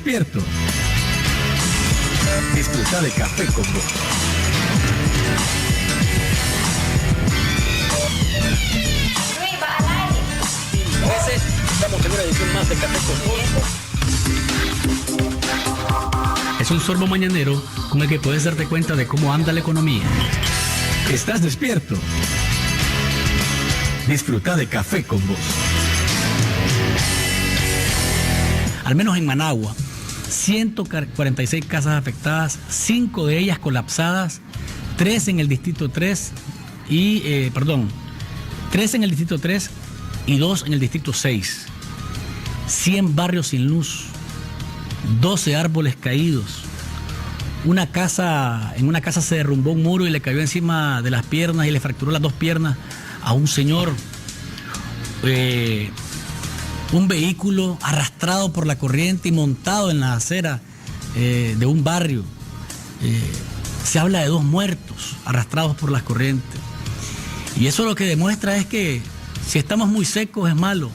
Despierto. Disfruta de Café con Vos. Estamos en una edición más de Café con Vos. Es un sorbo mañanero con el que puedes darte cuenta de cómo anda la economía. ¿Estás despierto? Disfruta de Café con Vos. Al menos en Managua, 146 casas afectadas, 5 de ellas colapsadas, 3 en el distrito 3 3 en el distrito 3 y 2 en el distrito 6. 100 barrios sin luz, 12 árboles caídos. En una casa se derrumbó un muro y le cayó encima de las piernas y le fracturó las 2 piernas a un señor. Un vehículo arrastrado por la corriente y montado en la acera de un barrio. Se habla de 2 muertos arrastrados por las corrientes. Y eso lo que demuestra es que si estamos muy secos es malo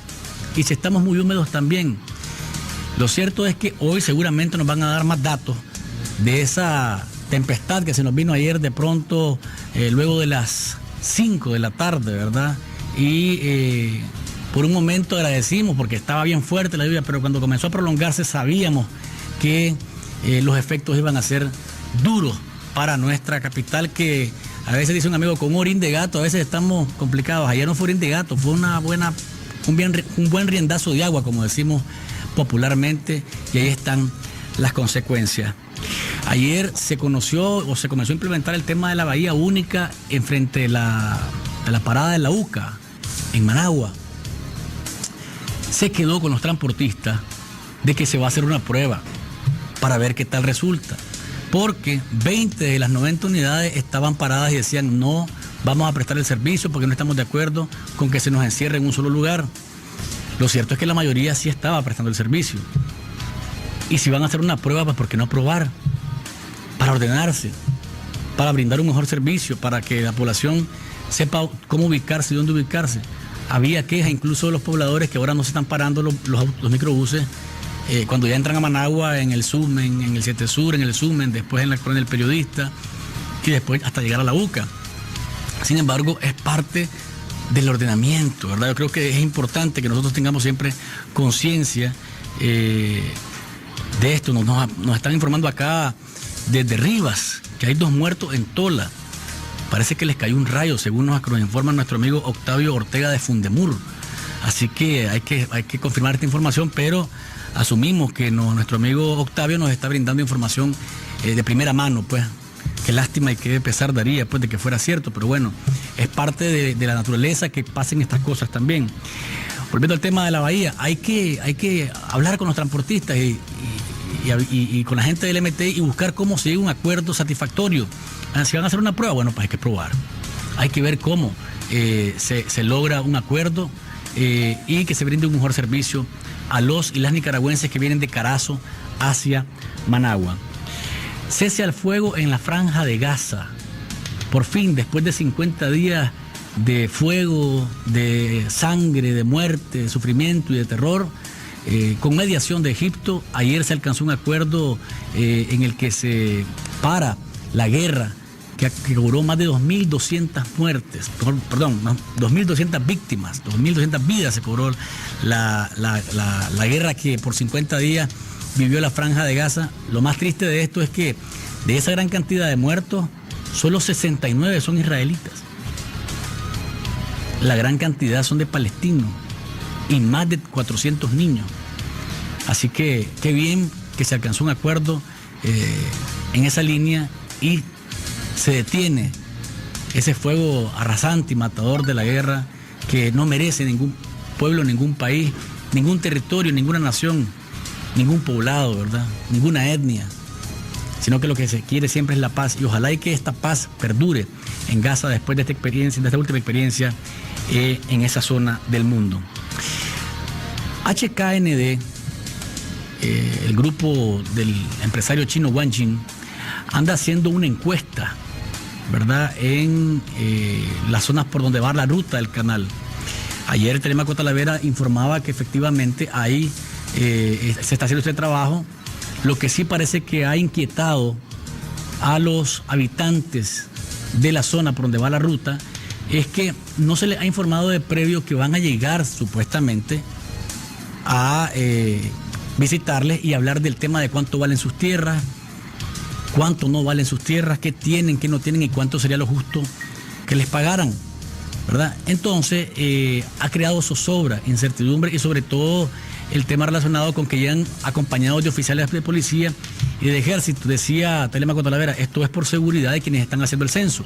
y si estamos muy húmedos también. Lo cierto es que hoy seguramente nos van a dar más datos de esa tempestad que se nos vino ayer de pronto, luego de las 5 de la tarde, ¿verdad? Y por un momento agradecimos porque estaba bien fuerte la lluvia, pero cuando comenzó a prolongarse sabíamos que los efectos iban a ser duros para nuestra capital, que a veces dice un amigo, con un orín de gato, a veces estamos complicados. Ayer no fue orín de gato, fue un buen riendazo de agua, como decimos popularmente, y ahí están las consecuencias. Ayer se comenzó a implementar el tema de la bahía única enfrente de la parada de la UCA, en Managua. Se quedó con los transportistas de que se va a hacer una prueba para ver qué tal resulta, porque 20 de las 90 unidades estaban paradas y decían no vamos a prestar el servicio porque no estamos de acuerdo con que se nos encierre en un solo lugar. Lo cierto es que la mayoría sí estaba prestando el servicio, y si van a hacer una prueba, pues ¿por qué no probar? Para ordenarse, para brindar un mejor servicio, para que la población sepa cómo ubicarse y dónde ubicarse. Había quejas incluso de los pobladores que ahora no se están parando los microbuses cuando ya entran a Managua, en el Sumen, en el 7 Sur, en el Sumen, después en la Colonia del Periodista y después hasta llegar a la UCA. Sin embargo, es parte del ordenamiento, ¿verdad? Yo creo que es importante que nosotros tengamos siempre conciencia de esto. Nos están informando acá desde Rivas que hay 2 muertos en Tola. Parece que les cayó un rayo, según nos informa nuestro amigo Octavio Ortega de Fundemur. Así que hay que confirmar esta información, pero asumimos que nuestro amigo Octavio nos está brindando información de primera mano, pues. Qué lástima y qué pesar daría pues de que fuera cierto, pero bueno, es parte de la naturaleza que pasen estas cosas también. Volviendo al tema de la bahía, hay que hablar con los transportistas y con la gente del MT y buscar cómo se llega a un acuerdo satisfactorio. Si van a hacer una prueba, bueno, pues hay que probar. Hay que ver cómo se logra un acuerdo y que se brinde un mejor servicio a los y las nicaragüenses que vienen de Carazo hacia Managua. Cese al fuego en la Franja de Gaza. Por fin, después de 50 días de fuego, de sangre, de muerte, de sufrimiento y de terror, con mediación de Egipto, ayer se alcanzó un acuerdo en el que se para la guerra que cobró más de 2.200 muertes, perdón, 2.200 víctimas, 2.200 vidas se cobró la guerra que por 50 días vivió la Franja de Gaza. Lo más triste de esto es que de esa gran cantidad de muertos, solo 69 son israelitas. La gran cantidad son de palestinos y más de 400 niños. Así que qué bien que se alcanzó un acuerdo en esa línea y se detiene ese fuego arrasante y matador de la guerra que no merece ningún pueblo, ningún país, ningún territorio, ninguna nación, ningún poblado, ¿verdad? Ninguna etnia, sino que lo que se quiere siempre es la paz, y ojalá y que esta paz perdure en Gaza después de esta experiencia, de esta última experiencia en esa zona del mundo. HKND, el grupo del empresario chino Wang Jin, anda haciendo una encuesta, ¿verdad?, en las zonas por donde va la ruta del canal. Ayer Telemaco Talavera informaba que efectivamente ahí se está haciendo este trabajo Lo que sí parece que ha inquietado a los habitantes de la zona por donde va la ruta es que no se les ha informado de previo que van a llegar supuestamente a visitarles y hablar del tema de cuánto valen sus tierras, cuánto no valen sus tierras, qué tienen, qué no tienen y cuánto sería lo justo que les pagaran, ¿verdad? Entonces ha creado zozobra, incertidumbre y sobre todo el tema relacionado con que llegan acompañados de oficiales de policía y de ejército. Decía Telemaco Talavera, esto es por seguridad de quienes están haciendo el censo.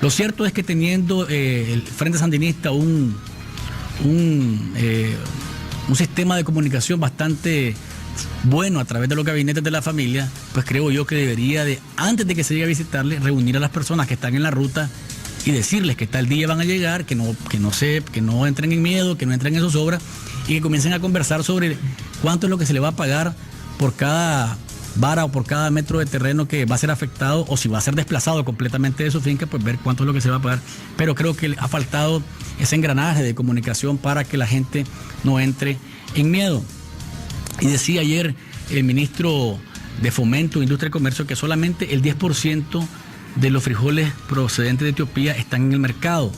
Lo cierto es que teniendo el Frente Sandinista un sistema de comunicación bastante bueno a través de los gabinetes de la familia, pues creo yo que debería de, antes de que se llegue a visitarle, reunir a las personas que están en la ruta y decirles que tal día van a llegar, que no entren en miedo, que no entren en zozobra y que comiencen a conversar sobre cuánto es lo que se le va a pagar por cada vara o por cada metro de terreno que va a ser afectado, o si va a ser desplazado completamente de su finca, pues ver cuánto es lo que se va a pagar. Pero creo que ha faltado ese engranaje de comunicación para que la gente no entre en miedo. Y decía ayer el ministro de Fomento, Industria y Comercio que solamente el 10% de los frijoles procedentes de Etiopía están en el mercado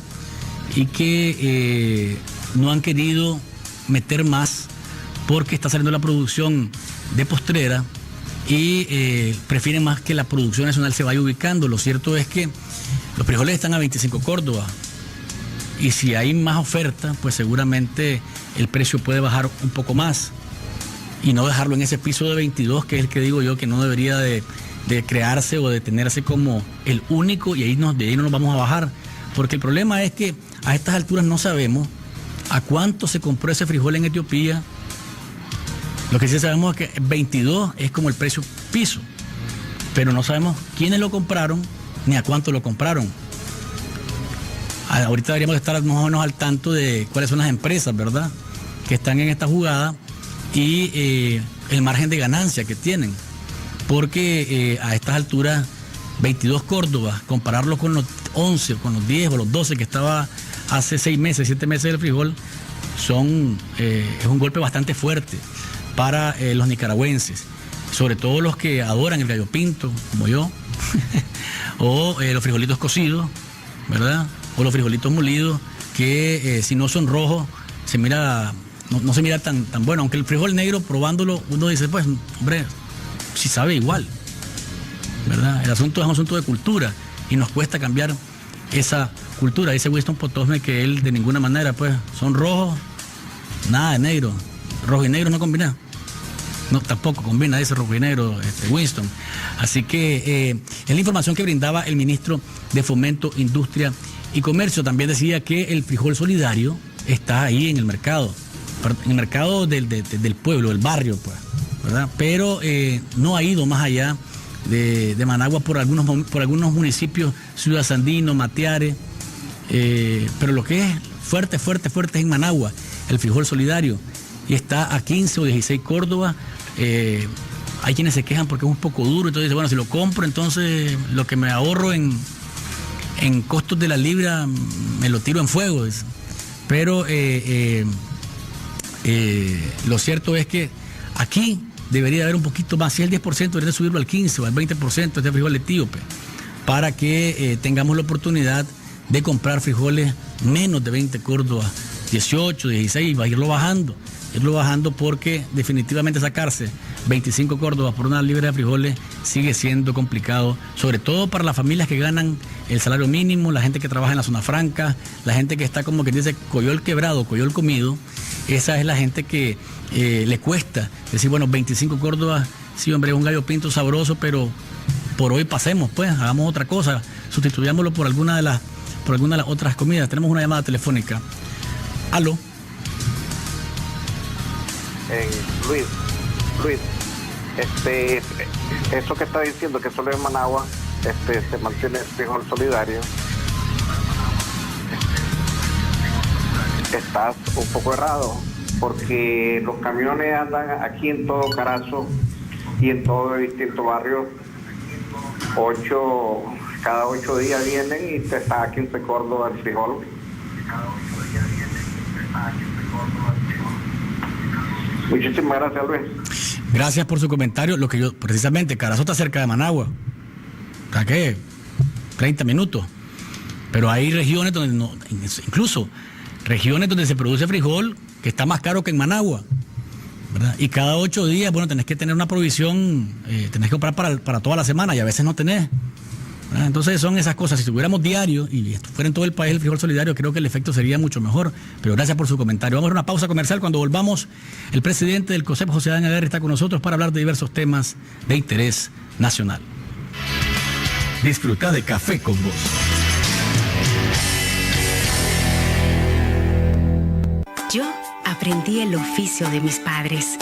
y que no han querido meter más porque está saliendo la producción de postrera y prefieren más que la producción nacional se vaya ubicando. Lo cierto es que los frijoles están a 25 Córdoba y si hay más oferta, pues seguramente el precio puede bajar un poco más y no dejarlo en ese piso de 22, que es el que digo yo que no debería de crearse o de tenerse como el único, y de ahí no nos vamos a bajar, porque el problema es que a estas alturas no sabemos a cuánto se compró ese frijol en Etiopía. Lo que sí sabemos es que 22 es como el precio piso, pero no sabemos quiénes lo compraron ni a cuánto lo compraron. Ahorita deberíamos estar más o menos al tanto de cuáles son las empresas, ¿verdad?, que están en esta jugada y el margen de ganancia que tienen, porque a estas alturas 22 Córdoba, compararlo con los 11, con los 10 o los 12 que estaba hace 6 meses, 7 meses del frijol, es un golpe bastante fuerte para los nicaragüenses, sobre todo los que adoran el gallo pinto, como yo, o los frijolitos cocidos, ¿verdad?, o los frijolitos molidos, que si no son rojos, se mira... No se mira tan bueno, aunque el frijol negro, probándolo, uno dice, pues, hombre, si sabe igual, ¿verdad? El asunto es un asunto de cultura y nos cuesta cambiar esa cultura. Dice Winston Potosme que él de ninguna manera, pues, son rojos, nada de negro. Rojo y negro no combina. No, tampoco combina, dice rojo y negro, Winston. Así que es la información que brindaba el ministro de Fomento, Industria y Comercio. También decía que el frijol solidario está ahí en el mercado del pueblo, del barrio, pues, ¿verdad? Pero no ha ido más allá de Managua por algunos municipios, Ciudad Sandino, Matiare, pero lo que es fuerte es en Managua, el frijol solidario, y está a 15 o 16 Córdoba. Hay quienes se quejan porque es un poco duro, entonces dicen, bueno, si lo compro, entonces lo que me ahorro en costos de la libra me lo tiro en fuego, dice. Pero lo cierto es que aquí debería haber un poquito más, si es el 10%, debería subirlo al 15 o al 20% este frijol etíope, para que tengamos la oportunidad de comprar frijoles menos de 20 Córdoba, 18, 16, va a irlo bajando porque definitivamente sacarse 25 Córdobas por una libra de frijoles sigue siendo complicado, sobre todo para las familias que ganan el salario mínimo, la gente que trabaja en la zona franca, la gente que está como que dice coyol quebrado, coyol comido. Esa es la gente que le cuesta decir, bueno, 25 Córdobas, sí, hombre, es un gallo pinto sabroso, pero por hoy pasemos, pues, hagamos otra cosa, sustituyámoslo por alguna de las otras comidas. Tenemos una llamada telefónica. Aló. Luis, eso que está diciendo que solo en Managua se mantiene el frijol solidario, estás un poco errado, porque los camiones andan aquí en todo Carazo y en todo distinto barrio, cada 8 días vienen y te está a 15 Córdoba el frijol. Muchísimas gracias, Luis. Gracias por su comentario. Lo que yo, precisamente, Carazo está cerca de Managua. ¿A qué? 30 minutos. Pero hay regiones donde no, incluso regiones donde se produce frijol que está más caro que en Managua, ¿verdad? Y cada 8 días, bueno, tenés que tener una provisión, tenés que comprar para toda la semana y a veces no tenés, ¿verdad? Entonces son esas cosas. Si tuviéramos diario y esto fuera en todo el país el frijol solidario, creo que el efecto sería mucho mejor. Pero gracias por su comentario. Vamos a una pausa comercial. Cuando volvamos, el presidente del COSEP, José Adán Aguirre, está con nosotros para hablar de diversos temas de interés nacional. Disfruta de Café con Vos. Yo aprendí el oficio de mis padres.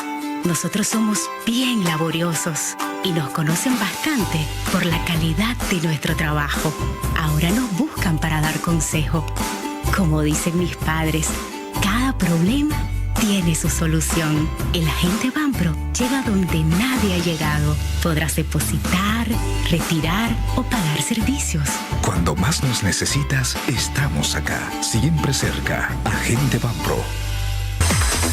Nosotros somos bien laboriosos y nos conocen bastante por la calidad de nuestro trabajo. Ahora nos buscan para dar consejo. Como dicen mis padres, cada problema tiene su solución. El agente Banpro llega donde nadie ha llegado. Podrás depositar, retirar o pagar servicios. Cuando más nos necesitas, estamos acá. Siempre cerca. Agente Banpro.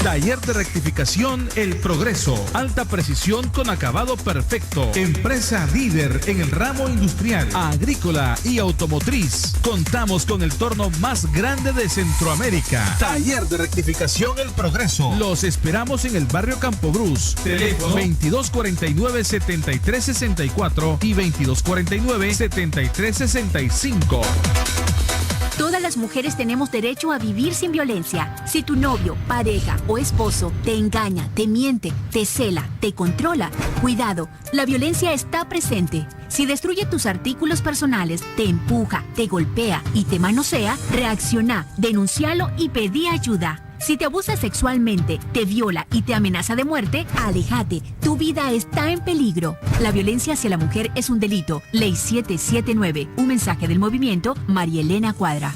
Taller de rectificación El Progreso. Alta precisión con acabado perfecto. Empresa líder en el ramo industrial, agrícola y automotriz. Contamos con el torno más grande de Centroamérica. Taller de rectificación El Progreso. Los esperamos en el barrio Campo Cruz. Teléfono 2249-7364 y 2249-7365. Todas las mujeres tenemos derecho a vivir sin violencia. Si tu novio, pareja o esposo te engaña, te miente, te cela, te controla, cuidado, la violencia está presente. Si destruye tus artículos personales, te empuja, te golpea y te manosea, reacciona, denúncialo y pedí ayuda. Si te abusa sexualmente, te viola y te amenaza de muerte, aléjate. Tu vida está en peligro. La violencia hacia la mujer es un delito. Ley 779. Un mensaje del movimiento María Elena Cuadra.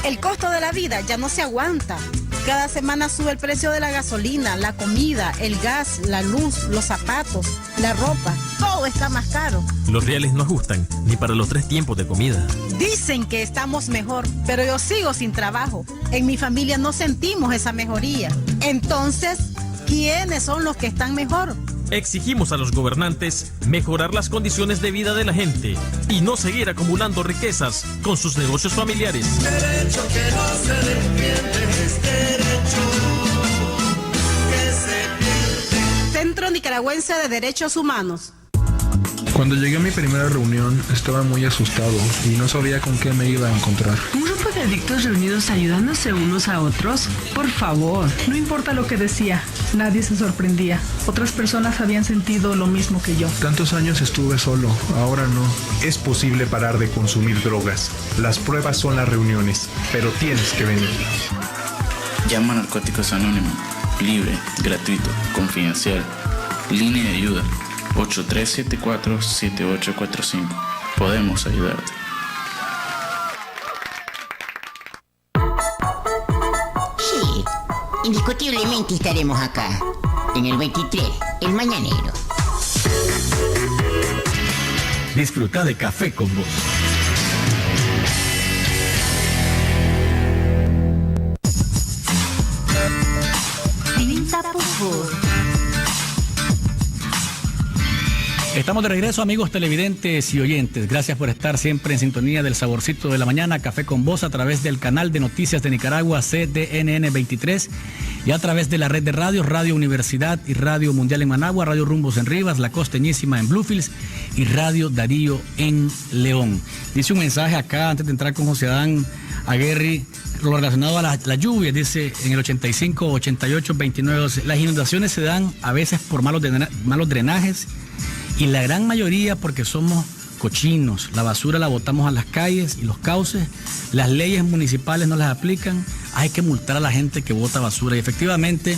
El costo de la vida ya no se aguanta. Cada semana sube el precio de la gasolina, la comida, el gas, la luz, los zapatos, la ropa. Todo está más caro. Los reales no ajustan ni para los 3 tiempos de comida. Dicen que estamos mejor, pero yo sigo sin trabajo. En mi familia no sentimos esa mejoría. Entonces, ¿quiénes son los que están mejor? Exigimos a los gobernantes mejorar las condiciones de vida de la gente y no seguir acumulando riquezas con sus negocios familiares. Derecho que no se defiende es derecho que se pierde. Centro Nicaragüense de Derechos Humanos. Cuando llegué a mi primera reunión estaba muy asustado y no sabía con qué me iba a encontrar. ¿Un grupo de adictos reunidos ayudándose unos a otros? Por favor. No importa lo que decía, nadie se sorprendía. Otras personas habían sentido lo mismo que yo. Tantos años estuve solo, ahora no. Es posible parar de consumir drogas. Las pruebas son las reuniones, pero tienes que venir. Llama a Narcóticos Anónimos. Libre, gratuito, confidencial. Línea de ayuda. 8374-7845. Podemos ayudarte. Sí, indiscutiblemente estaremos acá. En el 23, el mañanero. Disfruta de Café con Vos. Estamos de regreso, amigos televidentes y oyentes. Gracias por estar siempre en sintonía del Saborcito de la Mañana, Café con Vos, a través del canal de noticias de Nicaragua, CDNN 23, y a través de la red de radios, Radio Universidad y Radio Mundial en Managua, Radio Rumbos en Rivas, La Costeñísima en Bluefields y Radio Darío en León. Dice un mensaje acá, antes de entrar con José Adán Aguirre, lo relacionado a la lluvia, dice en el 85, 88, 29, 12. Las inundaciones se dan a veces por malos drenajes, y la gran mayoría porque somos cochinos. La basura la botamos a las calles y los cauces. Las leyes municipales no las aplican. Hay que multar a la gente que bota basura. Y efectivamente,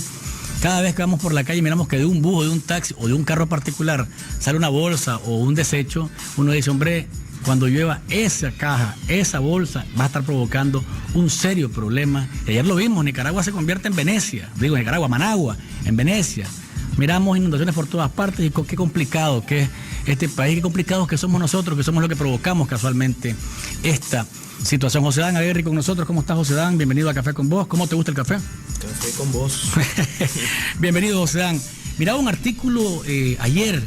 cada vez que vamos por la calle y miramos que de un bus, de un taxi o de un carro particular sale una bolsa o un desecho, uno dice, hombre, cuando llueva esa caja, esa bolsa va a estar provocando un serio problema. Y ayer lo vimos, Nicaragua se convierte en Venecia. Digo, Nicaragua, Managua, en Venecia. Miramos inundaciones por todas partes y qué complicado que es este país, qué complicado que somos nosotros, que somos los que provocamos casualmente esta situación. José Dan Aguirre con nosotros. ¿Cómo estás, José Dan? Bienvenido a Café con Vos. ¿Cómo te gusta el café? Café con Vos. Bienvenido, José Dan. Miraba un artículo ayer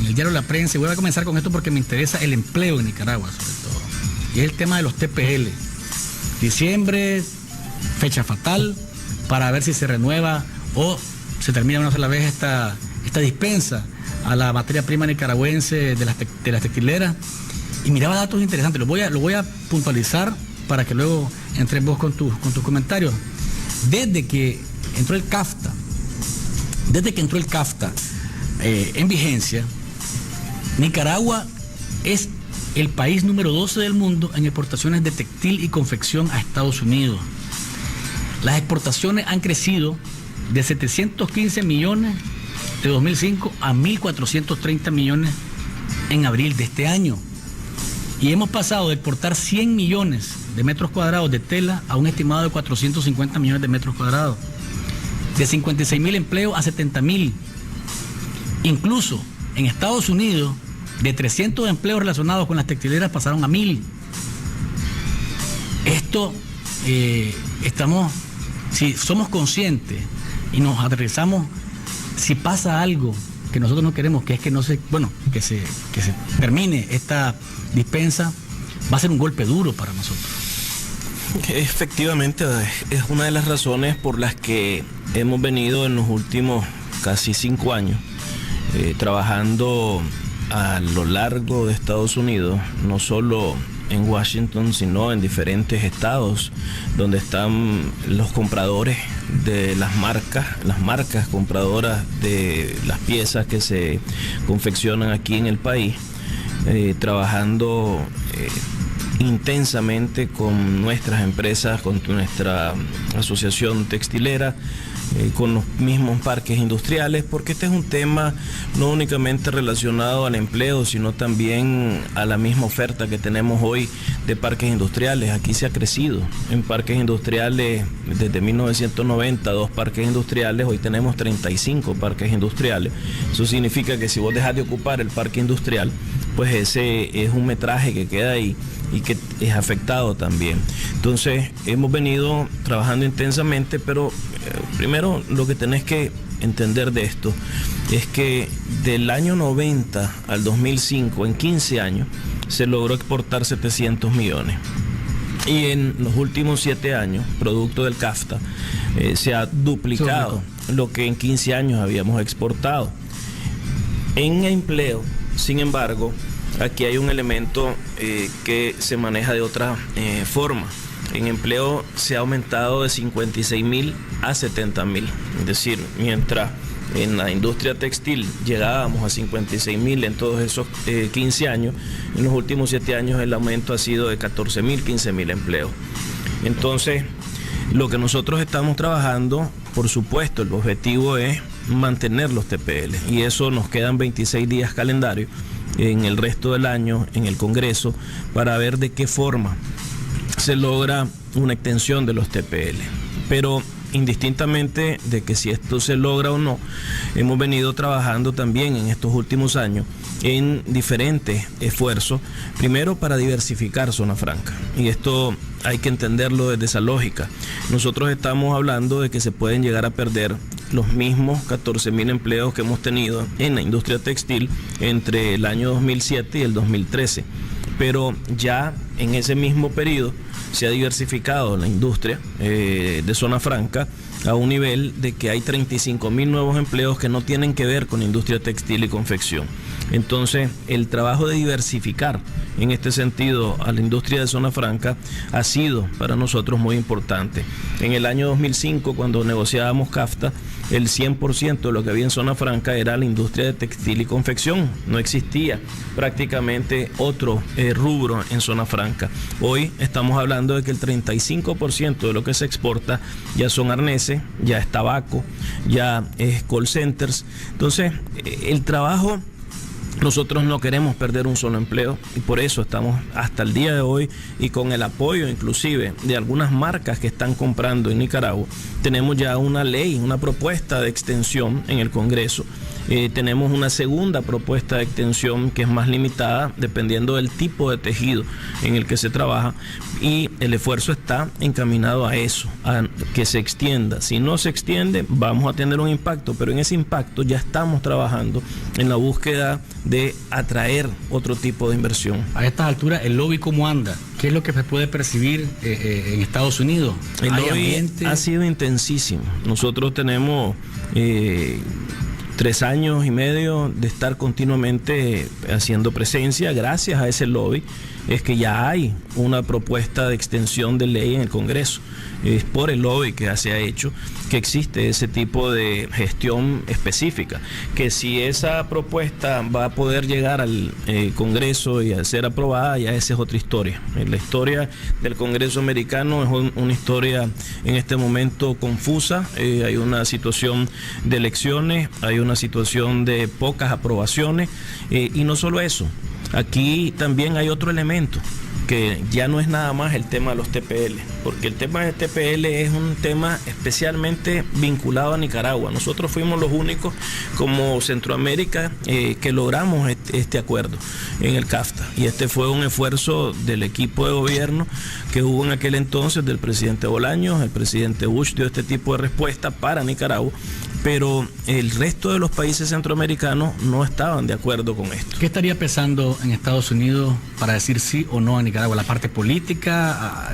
en el diario La Prensa, y voy a comenzar con esto porque me interesa el empleo en Nicaragua, sobre todo. Y es el tema de los TPL. Diciembre, fecha fatal, para ver si se renueva o se termina una sola vez esta dispensa a la materia prima nicaragüense de las textileras. Y miraba datos interesantes, lo voy a puntualizar para que luego entres vos con tus comentarios. Desde que entró el CAFTA en vigencia, Nicaragua es el país número 12 del mundo en exportaciones de textil y confección a Estados Unidos. Las exportaciones han crecido de 715 millones de 2005 a 1.430 millones en abril de este año. Y hemos pasado de exportar 100 millones de metros cuadrados de tela a un estimado de 450 millones de metros cuadrados. De 56.000 empleos a 70.000. Incluso en Estados Unidos, de 300 empleos relacionados con las textileras pasaron a 1.000. Esto, si somos conscientes y nos aterrizamos, si pasa algo que nosotros no queremos, que es que se termine esta dispensa, va a ser un golpe duro para nosotros. Efectivamente, es una de las razones por las que hemos venido en los últimos casi 5 años trabajando a lo largo de Estados Unidos, no solo en Washington, sino en diferentes estados donde están los compradores de las marcas compradoras de las piezas que se confeccionan aquí en el país, trabajando intensamente con nuestras empresas, con nuestra asociación textilera, con los mismos parques industriales, porque este es un tema no únicamente relacionado al empleo, sino también a la misma oferta que tenemos hoy de parques industriales. Aquí se ha crecido en parques industriales desde 1990, 2 parques industriales, hoy tenemos 35 parques industriales. Eso significa que si vos dejas de ocupar el parque industrial, pues ese es un metraje que queda ahí y que es afectado también. Entonces hemos venido trabajando intensamente, pero primero lo que tenés que entender de esto es que del año 90 al 2005, en 15 años, se logró exportar 700 millones. Y en los últimos 7 años, producto del CAFTA, se ha duplicado lo que en 15 años habíamos exportado. En empleo, sin embargo, aquí hay un elemento que se maneja de otra forma. En empleo se ha aumentado de 56.000 a 70.000. Es decir, mientras en la industria textil llegábamos a 56.000 en todos esos 15 años, en los últimos 7 años el aumento ha sido de 14.000, 15.000 empleos. Entonces, lo que nosotros estamos trabajando, por supuesto, el objetivo es mantener los TPL, y eso nos quedan 26 días calendario en el resto del año en el Congreso para ver de qué forma se logra una extensión de los TPL. Pero indistintamente de que si esto se logra o no, hemos venido trabajando también en estos últimos años en diferentes esfuerzos, primero para diversificar Zona Franca, y esto hay que entenderlo desde esa lógica. Nosotros estamos hablando de que se pueden llegar a perder los mismos 14.000 empleos que hemos tenido en la industria textil entre el año 2007 y el 2013, pero ya en ese mismo periodo se ha diversificado la industria de Zona Franca a un nivel de que hay 35.000 nuevos empleos que no tienen que ver con industria textil y confección. Entonces, el trabajo de diversificar en este sentido a la industria de Zona Franca ha sido para nosotros muy importante. En el año 2005, cuando negociábamos CAFTA, el 100% de lo que había en Zona Franca era la industria de textil y confección. No existía prácticamente otro rubro en Zona Franca. Hoy estamos hablando de que el 35% de lo que se exporta ya son arneses, ya es tabaco, ya es call centers. Entonces, el trabajo, nosotros no queremos perder un solo empleo, y por eso estamos hasta el día de hoy, y con el apoyo inclusive de algunas marcas que están comprando en Nicaragua, tenemos ya una ley, una propuesta de extensión en el Congreso Tenemos una segunda propuesta de extensión que es más limitada, dependiendo del tipo de tejido en el que se trabaja, y el esfuerzo está encaminado a eso, a que se extienda. Si no se extiende, vamos a tener un impacto, pero en ese impacto ya estamos trabajando en la búsqueda de atraer otro tipo de inversión. A estas alturas, ¿el lobby cómo anda? ¿Qué es lo que se puede percibir en Estados Unidos? El lobby ha sido intensísimo. Nosotros tenemos 3 años y medio de estar continuamente haciendo presencia. Gracias a ese lobby es que ya hay una propuesta de extensión de ley en el Congreso. Es por el lobby que se ha hecho que existe ese tipo de gestión específica, que si esa propuesta va a poder llegar al Congreso y a ser aprobada, ya esa es otra historia. La historia del Congreso americano es una historia en este momento confusa. Hay una situación de elecciones, hay una situación de pocas aprobaciones, y no solo eso, aquí también hay otro elemento, que ya no es nada más el tema de los TPL, porque el tema de TPL es un tema especialmente vinculado a Nicaragua. Nosotros fuimos los únicos como Centroamérica que logramos este acuerdo en el CAFTA, y este fue un esfuerzo del equipo de gobierno que hubo en aquel entonces, del presidente Bolaños. El presidente Bush dio este tipo de respuesta para Nicaragua, pero el resto de los países centroamericanos no estaban de acuerdo con esto. ¿Qué estaría pesando en Estados Unidos para decir sí o no a Nicaragua? ¿La parte política?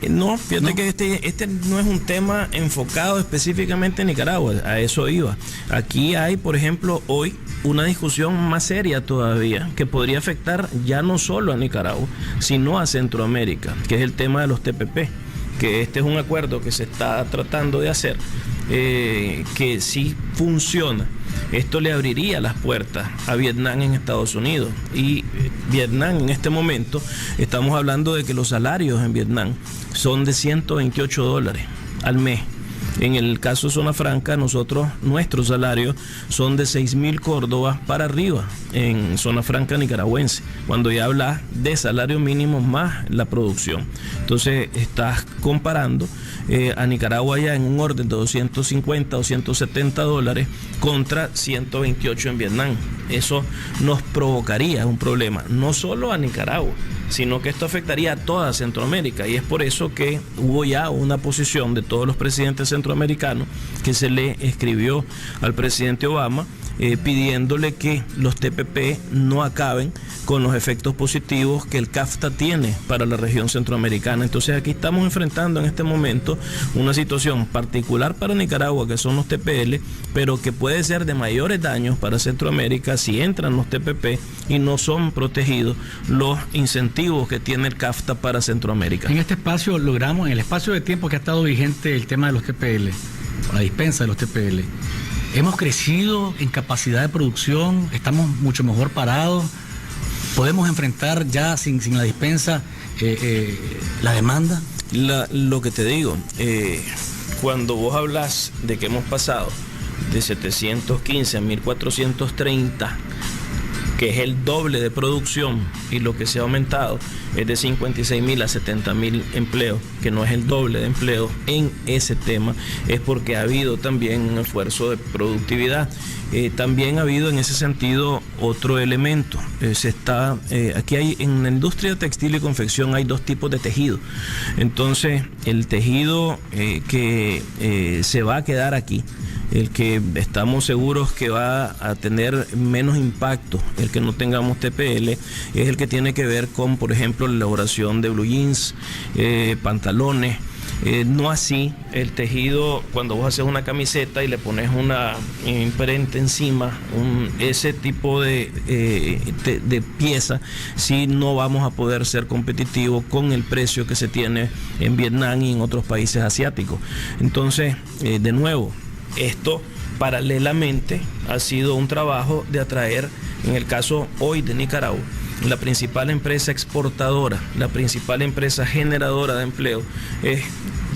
No, fíjate que este no es un tema enfocado específicamente en Nicaragua, a eso iba. Aquí hay, por ejemplo, hoy una discusión más seria todavía que podría afectar ya no solo a Nicaragua, sino a Centroamérica, que es el tema de los TPP, que este es un acuerdo que se está tratando de hacer, que si funciona, esto le abriría las puertas a Vietnam en Estados Unidos. Y Vietnam en este momento, estamos hablando de que los salarios en Vietnam son de $128 al mes. En el caso de Zona Franca, nuestros salarios son de 6.000 córdobas para arriba en Zona Franca nicaragüense, cuando ya hablas de salario mínimo más la producción. Entonces estás comparando a Nicaragua ya en un orden de 250 o $170 contra 128 en Vietnam. Eso nos provocaría un problema, no solo a Nicaragua, sino que esto afectaría a toda Centroamérica, y es por eso que hubo ya una posición de todos los presidentes centroamericanos que se le escribió al presidente Obama pidiéndole que los TPP no acaben con los efectos positivos que el CAFTA tiene para la región centroamericana. Entonces aquí estamos enfrentando en este momento una situación particular para Nicaragua, que son los TPL, pero que puede ser de mayores daños para Centroamérica si entran los TPP y no son protegidos los incentivos que tiene el CAFTA para Centroamérica. En este espacio logramos, en el espacio de tiempo que ha estado vigente el tema de los TPL, la dispensa de los TPL, hemos crecido en capacidad de producción, estamos mucho mejor parados, podemos enfrentar ya sin la dispensa la demanda. Lo que te digo, cuando vos hablas de que hemos pasado de 715 a 1430, que es el doble de producción, y lo que se ha aumentado es de 56.000 a 70.000 empleos, que no es el doble de empleos en ese tema, es porque ha habido también un esfuerzo de productividad. También ha habido en ese sentido otro elemento. Aquí hay, en la industria textil y confección hay dos tipos de tejido. Entonces, el tejido que se va a quedar aquí, el que estamos seguros que va a tener menos impacto, el que no tengamos TPL, es el que tiene que ver con, por ejemplo, la elaboración de blue jeans, pantalones. No así el tejido, cuando vos haces una camiseta y le pones una imprenta encima, ese tipo de pieza, sí no vamos a poder ser competitivos con el precio que se tiene en Vietnam y en otros países asiáticos. Entonces, de nuevo, esto paralelamente ha sido un trabajo de atraer, en el caso hoy de Nicaragua, la principal empresa exportadora, la principal empresa generadora de empleo es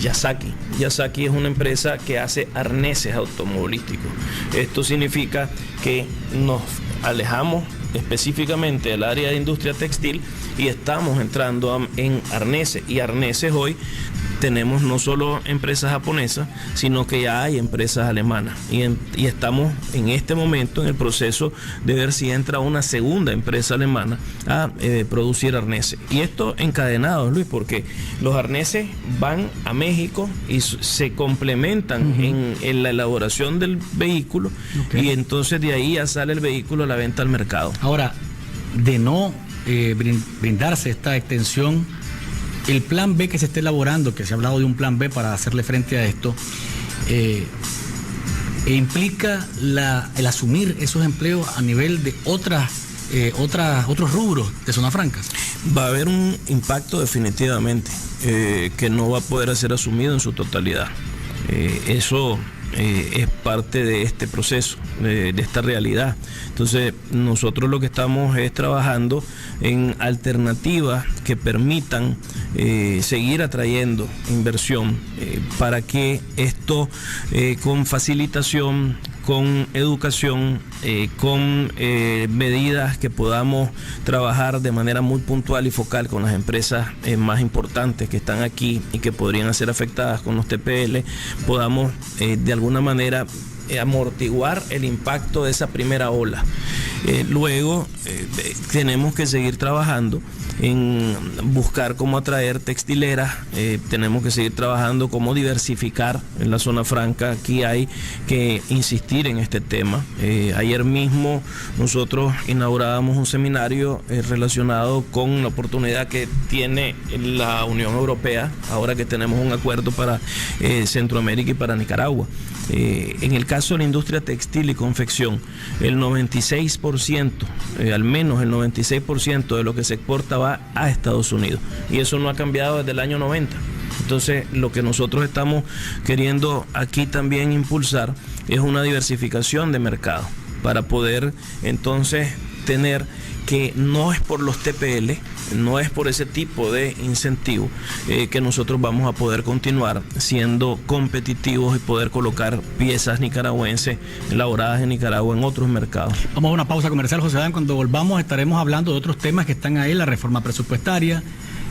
Yasaki. Yasaki es una empresa que hace arneses automovilísticos. Esto significa que nos alejamos específicamente del área de industria textil y estamos entrando en arneses, y arneses hoy tenemos no solo empresas japonesas, sino que ya hay empresas alemanas. Y estamos en este momento en el proceso de ver si entra una segunda empresa alemana a producir arneses. Y esto encadenado, Luis, porque los arneses van a México y se complementan en la elaboración del vehículo, y entonces de ahí ya sale el vehículo a la venta al mercado. Ahora, de no brindarse esta extensión, el plan B que se está elaborando, que se ha hablado de un plan B para hacerle frente a esto, implica el asumir esos empleos a nivel de otros rubros de Zona Franca. Va a haber un impacto definitivamente que no va a poder ser asumido en su totalidad. Eso es parte de este proceso, de esta realidad. Entonces nosotros lo que estamos es trabajando en alternativas que permitan seguir atrayendo inversión para que esto con facilitación, con educación, con medidas que podamos trabajar de manera muy puntual y focal con las empresas más importantes que están aquí y que podrían ser afectadas con los TPL, podamos de alguna manera amortiguar el impacto de esa primera ola. Luego tenemos que seguir trabajando en buscar cómo atraer textileras, tenemos que seguir trabajando cómo diversificar en la Zona Franca. Aquí hay que insistir en este tema. Ayer mismo nosotros inaugurábamos un seminario relacionado con la oportunidad que tiene la Unión Europea, ahora que tenemos un acuerdo para Centroamérica y para Nicaragua. En el caso de la industria textil y confección, el 96%, al menos el 96% de lo que se exporta va a Estados Unidos, y eso no ha cambiado desde el año 90. Entonces, lo que nosotros estamos queriendo aquí también impulsar es una diversificación de mercado para poder entonces tener que no es por los TPL, no es por ese tipo de incentivo que nosotros vamos a poder continuar siendo competitivos y poder colocar piezas nicaragüenses elaboradas en Nicaragua en otros mercados. Vamos a una pausa comercial, José Adán. Cuando volvamos estaremos hablando de otros temas que están ahí, la reforma presupuestaria,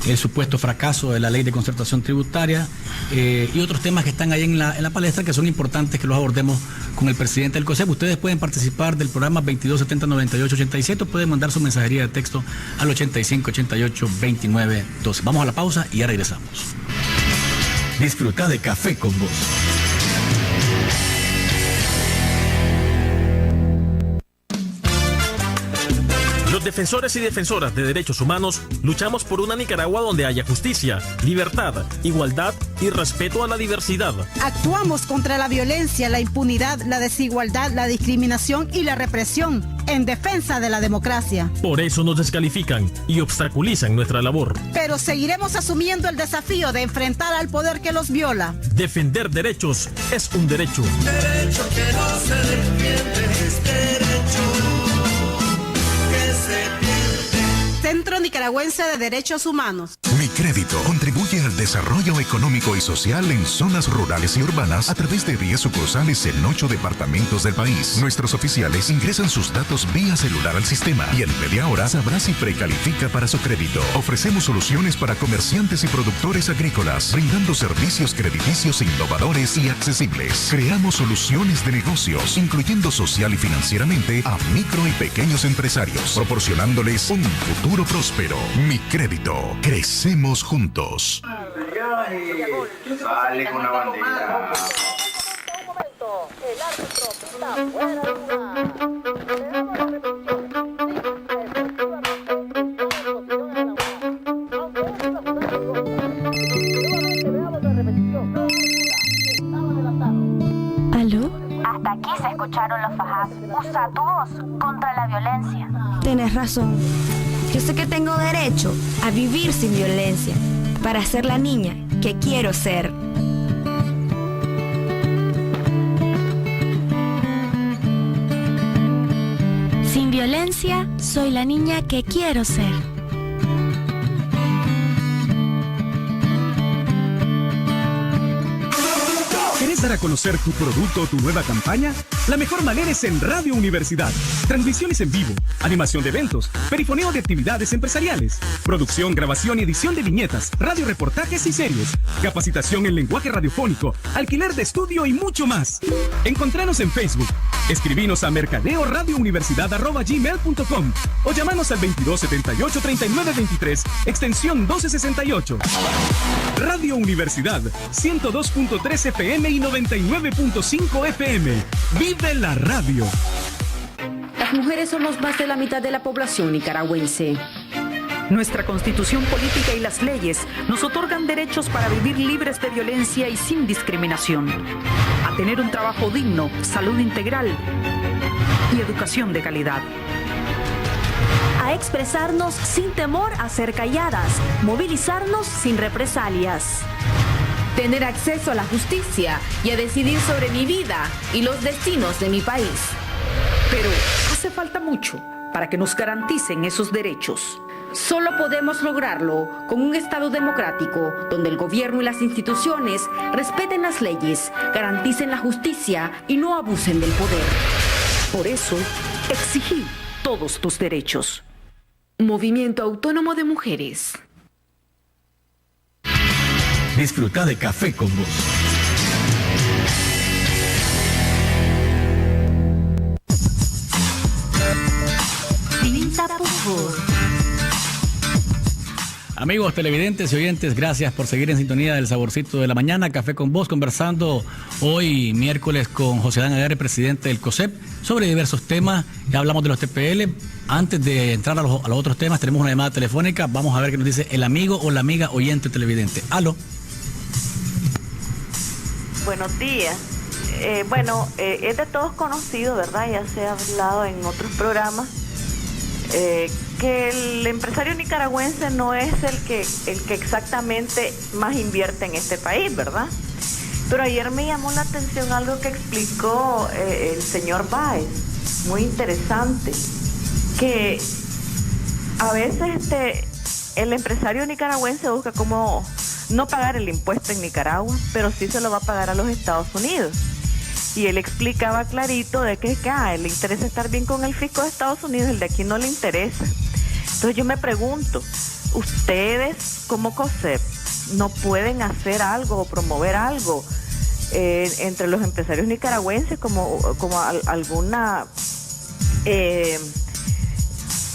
el supuesto fracaso de la ley de concertación tributaria y otros temas que están ahí en la palestra, que son importantes que los abordemos con el presidente del COSEP. Ustedes pueden participar del programa 2270-9887, pueden mandar su mensajería de texto al 8588-2912. Vamos a la pausa y ya regresamos. Disfruta de Café con Vos. Los defensores y defensoras de derechos humanos luchamos por una Nicaragua donde haya justicia, libertad, igualdad y respeto a la diversidad. Actuamos contra la violencia, la impunidad, la desigualdad, la discriminación y la represión en defensa de la democracia. Por eso nos descalifican y obstaculizan nuestra labor. Pero seguiremos asumiendo el desafío de enfrentar al poder que los viola. Defender derechos es un derecho. Derecho que no se defiende es derecho que se pierde. Centro Nicaragüense de Derechos Humanos. Mi Crédito contribuye al desarrollo económico y social en zonas rurales y urbanas a través de 10 sucursales en 8 departamentos del país. Nuestros oficiales ingresan sus datos vía celular al sistema y en media hora sabrá si precalifica para su crédito. Ofrecemos soluciones para comerciantes y productores agrícolas, brindando servicios crediticios innovadores y accesibles. Creamos soluciones de negocios, incluyendo social y financieramente a micro y pequeños empresarios, proporcionándoles un futuro próspero. Mi Crédito. Crecemos juntos. Sale con la bandera. ¿Aló? Hasta aquí se escucharon los fajazos. Usa tu voz contra la violencia. Tienes razón. Yo sé que tengo derecho a vivir sin violencia, para ser la niña que quiero ser. Sin violencia, soy la niña que quiero ser. ¿Eres ¿Quieres dar a conocer tu producto o tu nueva campaña? La mejor manera es en Radio Universidad. Transmisiones en vivo, animación de eventos, perifoneo de actividades empresariales, producción, grabación y edición de viñetas, radioreportajes y series, capacitación en lenguaje radiofónico, alquiler de estudio y mucho más. Encontranos en Facebook. Escribinos a mercadeoradiouniversidad@gmail.com o llamanos al 2278-3923, extensión 1268. Radio Universidad, 102.3 FM y 99.5 FM. ¡Vive la radio! Las mujeres somos más de la mitad de la población nicaragüense. Nuestra constitución política y las leyes nos otorgan derechos para vivir libres de violencia y sin discriminación, a tener un trabajo digno, salud integral y educación de calidad. A expresarnos sin temor a ser calladas, movilizarnos sin represalias. Tener acceso a la justicia y a decidir sobre mi vida y los destinos de mi país. Pero hace falta mucho para que nos garanticen esos derechos. Solo podemos lograrlo con un Estado democrático donde el gobierno y las instituciones respeten las leyes, garanticen la justicia y no abusen del poder. Por eso, exigí todos tus derechos. Movimiento Autónomo de Mujeres. Disfruta de Café con Vos. Amigos televidentes y oyentes, gracias por seguir en sintonía del Saborcito de la Mañana. Café con Vos, conversando hoy miércoles con José Adán Aguirre, presidente del COSEP, sobre diversos temas. Ya hablamos de los TPL. Antes de entrar a los otros temas, tenemos una llamada telefónica. Vamos a ver qué nos dice el amigo o la amiga oyente televidente. Aló. Buenos días. Es de todos conocido, ¿verdad? Ya se ha hablado en otros programas. Que el empresario nicaragüense no es el que exactamente más invierte en este país, ¿verdad? Pero ayer me llamó la atención algo que explicó el señor Báez, muy interesante, que a veces el empresario nicaragüense busca cómo no pagar el impuesto en Nicaragua, pero sí se lo va a pagar a los Estados Unidos. Y él explicaba clarito de que le interesa estar bien con el fisco de Estados Unidos, el de aquí no le interesa. Entonces yo me pregunto, ¿ustedes como COSEP no pueden hacer algo o promover algo entre los empresarios nicaragüenses como alguna,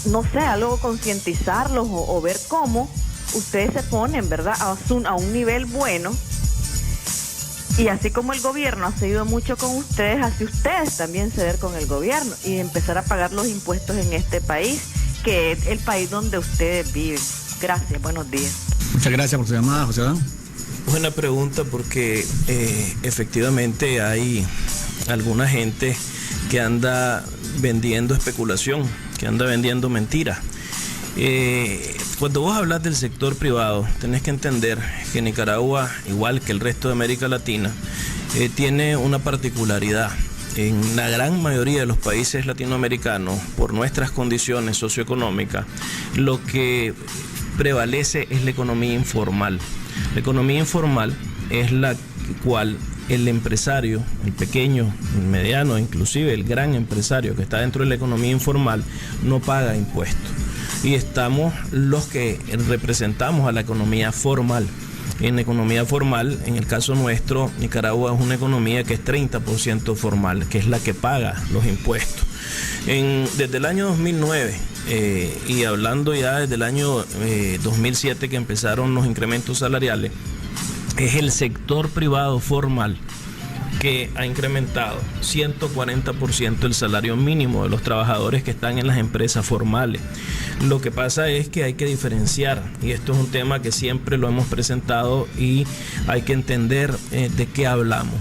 no sé, algo concientizarlos o ver cómo ustedes se ponen, ¿verdad?, a un nivel bueno? Y así como el gobierno ha cedido mucho con ustedes, así ustedes también ceder con el gobierno y empezar a pagar los impuestos en este país, que es el país donde ustedes viven. Gracias, buenos días. Muchas gracias por su llamada, José Adán. Buena pregunta, porque efectivamente hay alguna gente que anda vendiendo especulación, que anda vendiendo mentiras. Cuando vos hablas del sector privado, tenés que entender que Nicaragua, igual que el resto de América Latina, tiene una particularidad. En la gran mayoría de los países latinoamericanos, por nuestras condiciones socioeconómicas, lo que prevalece es la economía informal. La economía informal es la cual el empresario, el pequeño, el mediano, inclusive el gran empresario que está dentro de la economía informal, no paga impuestos. Y estamos los que representamos a la economía formal. En la economía formal, en el caso nuestro, Nicaragua es una economía que es 30% formal, que es la que paga los impuestos. Desde el año 2009 y hablando ya desde el año 2007 que empezaron los incrementos salariales, es el sector privado formal que ha incrementado 140% el salario mínimo de los trabajadores que están en las empresas formales. Lo que pasa es que hay que diferenciar, y esto es un tema que siempre lo hemos presentado y hay que entender de qué hablamos.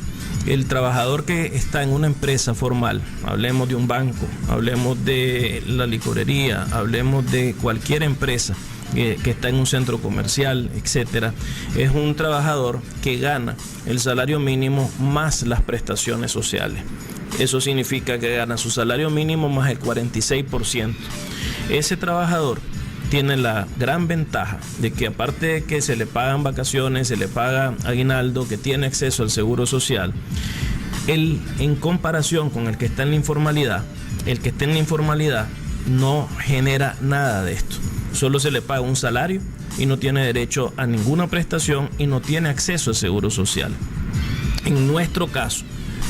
El trabajador que está en una empresa formal, hablemos de un banco, hablemos de la licorería, hablemos de cualquier empresa que está en un centro comercial, etcétera, es un trabajador que gana el salario mínimo más las prestaciones sociales. Eso significa que gana su salario mínimo más el 46%. Ese trabajador tiene la gran ventaja de que aparte de que se le pagan vacaciones, se le paga aguinaldo, que tiene acceso al seguro social, él, en comparación con el que está en la informalidad, el que está en la informalidad no genera nada de esto. Solo se le paga un salario y no tiene derecho a ninguna prestación y no tiene acceso al seguro social. En nuestro caso,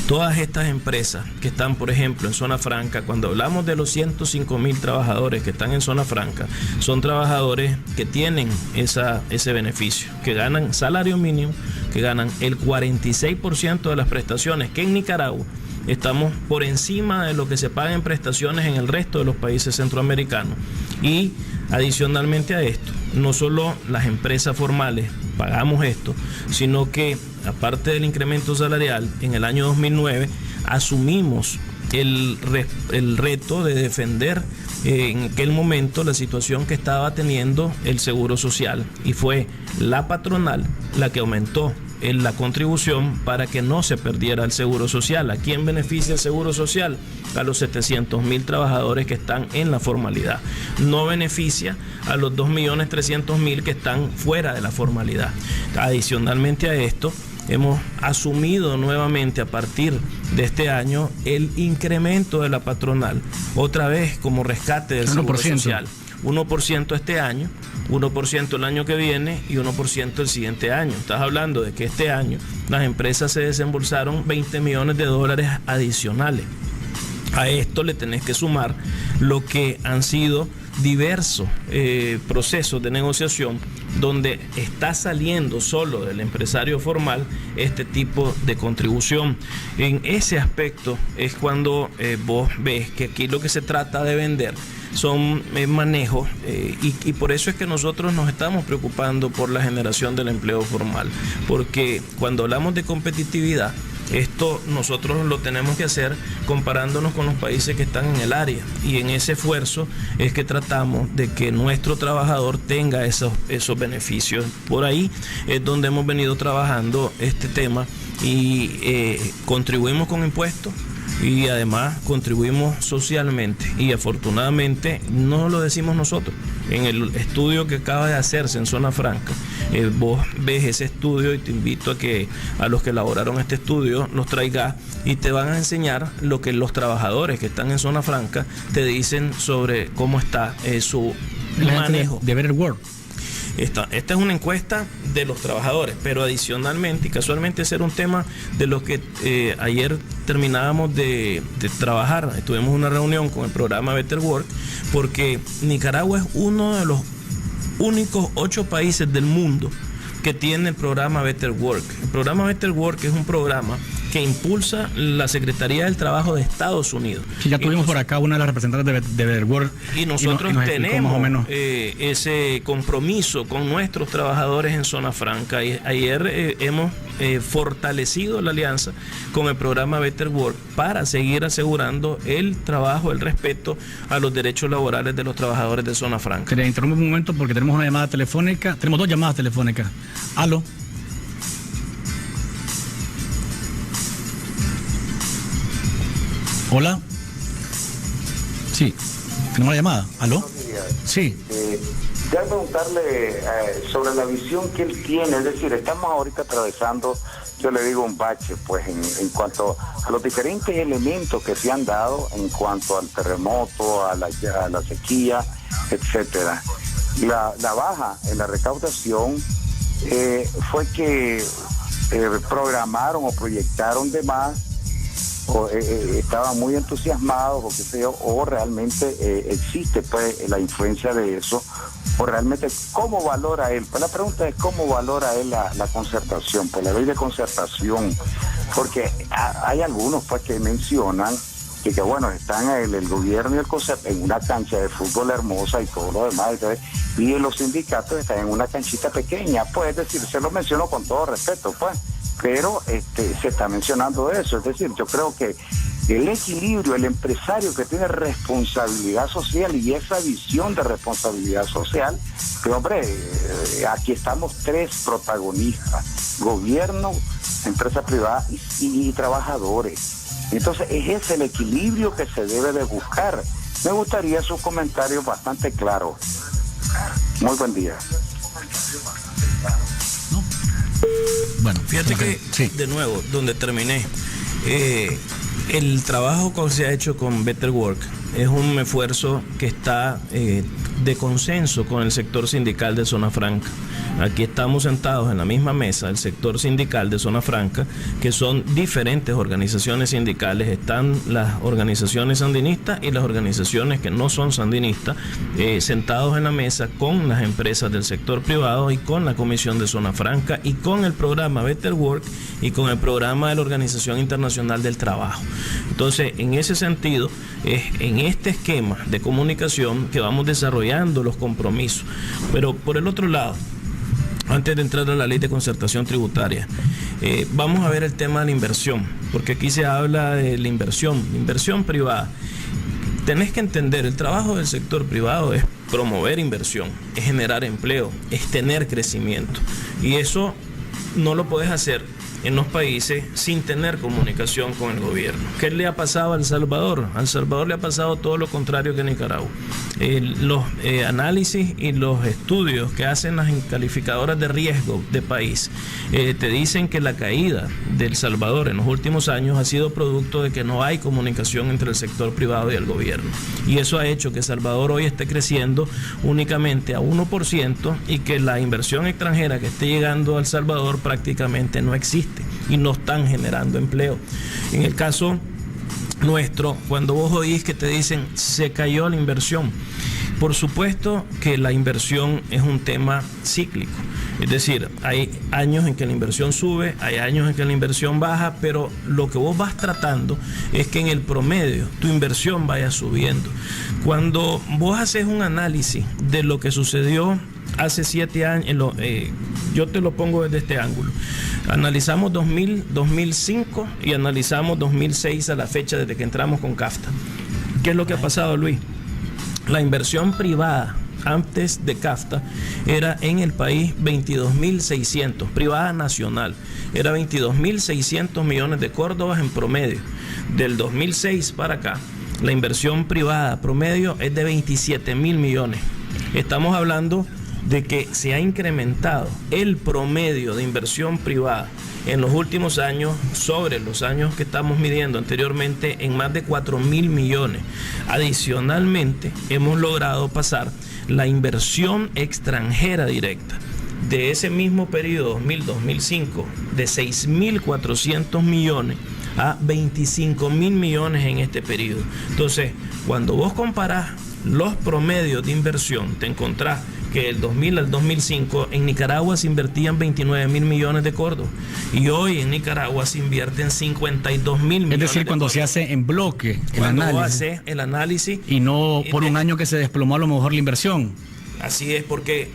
todas estas empresas que están, por ejemplo, en zona franca, cuando hablamos de los 105,000 trabajadores que están en zona franca, son trabajadores que tienen ese beneficio, que ganan salario mínimo, que ganan el 46% de las prestaciones, que en Nicaragua estamos por encima de lo que se paga en prestaciones en el resto de los países centroamericanos. Y adicionalmente a esto, no solo las empresas formales pagamos esto, sino que aparte del incremento salarial, en el año 2009 asumimos el reto de defender en aquel momento la situación que estaba teniendo el Seguro Social, y fue la patronal la que aumentó la contribución para que no se perdiera el Seguro Social. ¿A quién beneficia el Seguro Social? A los 700,000 trabajadores que están en la formalidad. No beneficia a los 2.300.000 que están fuera de la formalidad. Adicionalmente a esto, hemos asumido nuevamente a partir de este año el incremento de la patronal, otra vez como rescate del Seguro Social. 1% este año, 1% el año que viene y 1% el siguiente año. Estás hablando de que este año las empresas se desembolsaron $20 millones adicionales. A esto le tenés que sumar lo que han sido diversos procesos de negociación donde está saliendo solo del empresario formal este tipo de contribución. En ese aspecto es cuando vos ves que aquí lo que se trata de vender son manejos y por eso es que nosotros nos estamos preocupando por la generación del empleo formal, porque cuando hablamos de competitividad, esto nosotros lo tenemos que hacer comparándonos con los países que están en el área, y en ese esfuerzo es que tratamos de que nuestro trabajador tenga esos beneficios. Por ahí es donde hemos venido trabajando este tema y contribuimos con impuestos y además contribuimos socialmente, y afortunadamente no lo decimos nosotros. En el estudio que acaba de hacerse en Zona Franca, vos ves ese estudio y te invito a que a los que elaboraron este estudio los traigas y te van a enseñar lo que los trabajadores que están en Zona Franca te dicen sobre cómo está su manejo. De Better World. Esta es una encuesta de los trabajadores, pero adicionalmente, y casualmente ese era un tema de lo que ayer terminábamos de trabajar. Tuvimos una reunión con el programa Better Work, porque Nicaragua es uno de los únicos 8 países del mundo que tiene el programa Better Work. El programa Better Work es un programa que impulsa la Secretaría del Trabajo de Estados Unidos. Sí, ya tuvimos por acá una de las representantes de Better Work. Y nosotros tenemos más o menos ese compromiso con nuestros trabajadores en Zona Franca. Y ayer hemos fortalecido la alianza con el programa Better Work para seguir asegurando el trabajo, el respeto a los derechos laborales de los trabajadores de Zona Franca. Quería interrumpir un momento porque tenemos una llamada telefónica. Tenemos 2 llamadas telefónicas. Aló. Hola. Sí, tenemos una llamada. ¿Aló? Sí. Quiero preguntarle sobre la visión que él tiene, es decir, estamos ahorita atravesando, yo le digo, un bache, pues en cuanto a los diferentes elementos que se han dado en cuanto al terremoto, a la sequía, etcétera. La baja en la recaudación fue que programaron o proyectaron de más, o estaban muy entusiasmados, o qué sé yo, o realmente existe pues la influencia de eso, o realmente cómo valora él. Pues la pregunta es cómo valora él la concertación, pues la ley de concertación, porque hay algunos pues que mencionan que bueno, están el gobierno y el COSEP en una cancha de fútbol hermosa y todo lo demás, y los sindicatos están en una canchita pequeña, pues es decir, se lo menciono con todo respeto, pues, pero se está mencionando eso. Es decir, yo creo que el equilibrio, el empresario que tiene responsabilidad social y esa visión de responsabilidad social, que hombre, aquí estamos 3 protagonistas: gobierno, empresa privada y trabajadores. Entonces ese es el equilibrio que se debe de buscar. Me gustaría su comentario bastante claro. Muy buen día. Bueno, fíjate que, de nuevo, donde terminé, el trabajo que se ha hecho con Better Work es un esfuerzo que está de consenso con el sector sindical de Zona Franca. Aquí estamos sentados en la misma mesa, el sector sindical de Zona Franca, que son diferentes organizaciones sindicales. Están las organizaciones sandinistas y las organizaciones que no son sandinistas, sentados en la mesa con las empresas del sector privado y con la Comisión de Zona Franca y con el programa Better Work y con el programa de la Organización Internacional del Trabajo. Entonces, en ese sentido, es en este esquema de comunicación que vamos desarrollando los compromisos. Pero por el otro lado, antes de entrar a la ley de concertación tributaria, vamos a ver el tema de la inversión, porque aquí se habla de la inversión privada. Tenés que entender, el trabajo del sector privado es promover inversión, es generar empleo, es tener crecimiento, y eso no lo podés hacer en los países sin tener comunicación con el gobierno. ¿Qué le ha pasado a El Salvador? A El Salvador le ha pasado todo lo contrario que a Nicaragua. Los análisis y los estudios que hacen las calificadoras de riesgo de país te dicen que la caída de El Salvador en los últimos años ha sido producto de que no hay comunicación entre el sector privado y el gobierno. Y eso ha hecho que El Salvador hoy esté creciendo únicamente a 1% y que la inversión extranjera que esté llegando a El Salvador prácticamente no existe y no están generando empleo. En el caso nuestro, cuando vos oís que te dicen se cayó la inversión, por supuesto que la inversión es un tema cíclico, es decir, hay años en que la inversión sube, hay años en que la inversión baja, pero lo que vos vas tratando es que en el promedio tu inversión vaya subiendo. Cuando vos haces un análisis de lo que sucedió hace 7 años, yo te lo pongo desde este ángulo. Analizamos 2000, 2005 y analizamos 2006 a la fecha desde que entramos con CAFTA. ¿Qué es lo que ha pasado, Luis? La inversión privada antes de CAFTA era en el país 22.600, privada nacional, era 22.600 millones de córdobas en promedio. Del 2006 para acá, la inversión privada promedio es de 27.000 millones. Estamos hablando de que se ha incrementado el promedio de inversión privada en los últimos años sobre los años que estamos midiendo anteriormente en más de 4.000 millones. Adicionalmente, hemos logrado pasar la inversión extranjera directa de ese mismo periodo 2000-2005 de 6.400 millones a 25.000 millones en este periodo. Entonces, cuando vos comparás los promedios de inversión, te encontrás que del 2000 al 2005 en Nicaragua se invertían 29.000 millones de córdobas y hoy en Nicaragua se invierten 52.000 millones. Es decir, cuando se hace en bloque el análisis y no por un año que se desplomó a lo mejor la inversión. Así es, porque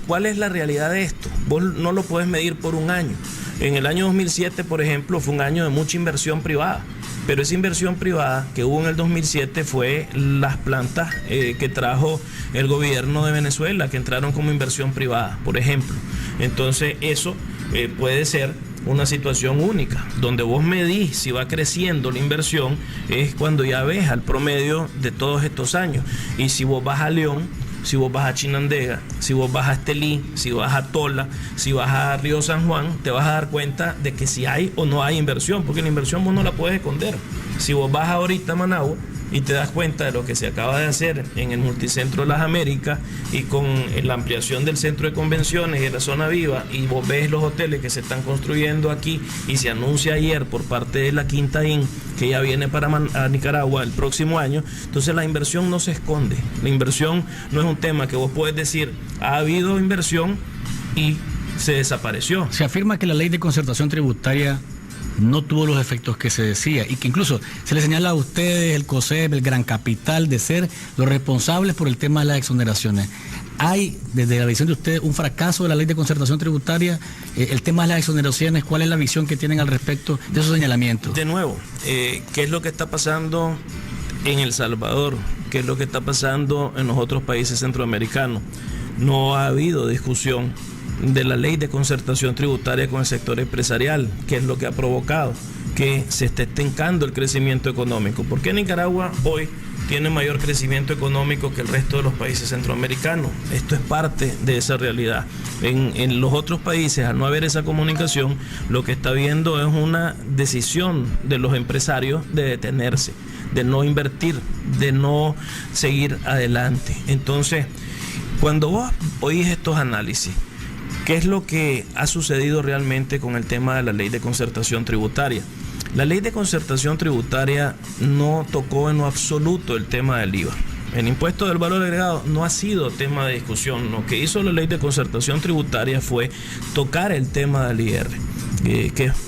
¿cuál es la realidad de esto? Vos no lo puedes medir por un año. En el año 2007, por ejemplo, fue un año de mucha inversión privada. Pero esa inversión privada que hubo en el 2007 fue las plantas que trajo el gobierno de Venezuela, que entraron como inversión privada, por ejemplo. Entonces eso puede ser una situación única. Donde vos medís si va creciendo la inversión es cuando ya ves al promedio de todos estos años. Y si vos vas a León, si vos vas a Chinandega, si vos vas a Estelí, si vas a Tola, si vas a Río San Juan, te vas a dar cuenta de que si hay o no hay inversión, porque la inversión vos no la puedes esconder. Si vos vas ahorita a Managua y te das cuenta de lo que se acaba de hacer en el Multicentro de las Américas y con la ampliación del centro de convenciones y de la zona viva, y vos ves los hoteles que se están construyendo aquí y se anuncia ayer por parte de la Quinta IN que ya viene para Nicaragua el próximo año, entonces la inversión no se esconde. La inversión no es un tema que vos puedes decir, ha habido inversión y se desapareció. Se afirma que la ley de concertación tributaria no tuvo los efectos que se decía y que incluso se le señala a ustedes, el COSEP, el Gran Capital, de ser los responsables por el tema de las exoneraciones. ¿Hay, desde la visión de ustedes, un fracaso de la ley de concertación tributaria? El tema de las exoneraciones, ¿cuál es la visión que tienen al respecto de esos señalamientos? De nuevo, ¿qué es lo que está pasando en El Salvador? ¿Qué es lo que está pasando en los otros países centroamericanos? No ha habido discusión de la ley de concertación tributaria con el sector empresarial, que es lo que ha provocado que se esté estancando el crecimiento económico. ¿Por qué Nicaragua hoy tiene mayor crecimiento económico que el resto de los países centroamericanos. Esto es parte de esa realidad. En los otros países, al no haber esa comunicación, lo que está viendo es una decisión de los empresarios de detenerse, de no invertir, de no seguir adelante. Entonces, cuando vos oís estos análisis, ¿qué es lo que ha sucedido realmente con el tema de la ley de concertación tributaria? La ley de concertación tributaria no tocó en lo absoluto el tema del IVA. El impuesto del valor agregado no ha sido tema de discusión. Lo que hizo la ley de concertación tributaria fue tocar el tema del IR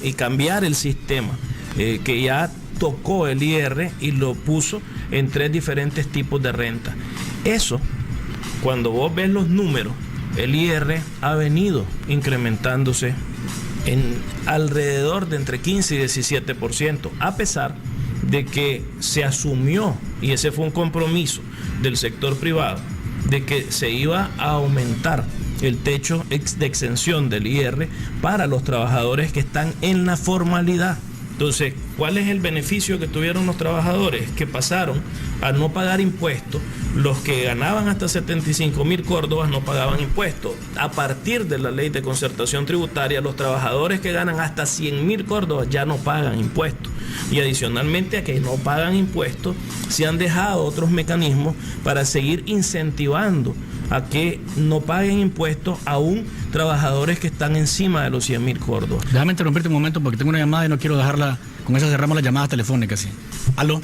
y cambiar el sistema que ya tocó el IR y lo puso en 3 diferentes tipos de renta. Eso, cuando vos ves los números, el IR ha venido incrementándose en alrededor de entre 15 y 17%, a pesar de que se asumió, y ese fue un compromiso del sector privado, de que se iba a aumentar el techo de exención del IR para los trabajadores que están en la formalidad. Entonces, ¿cuál es el beneficio que tuvieron los trabajadores? Que pasaron a no pagar impuestos. Los que ganaban hasta 75,000 córdobas no pagaban impuestos. A partir de la ley de concertación tributaria, los trabajadores que ganan hasta 100,000 córdobas ya no pagan impuestos. Y adicionalmente a que no pagan impuestos, se han dejado otros mecanismos para seguir incentivando a que no paguen impuestos aún trabajadores que están encima de los 100,000 córdobas. Déjame interrumpirte un momento porque tengo una llamada y no quiero dejarla. Con eso cerramos las llamadas telefónicas. ¿Sí? ¿Aló?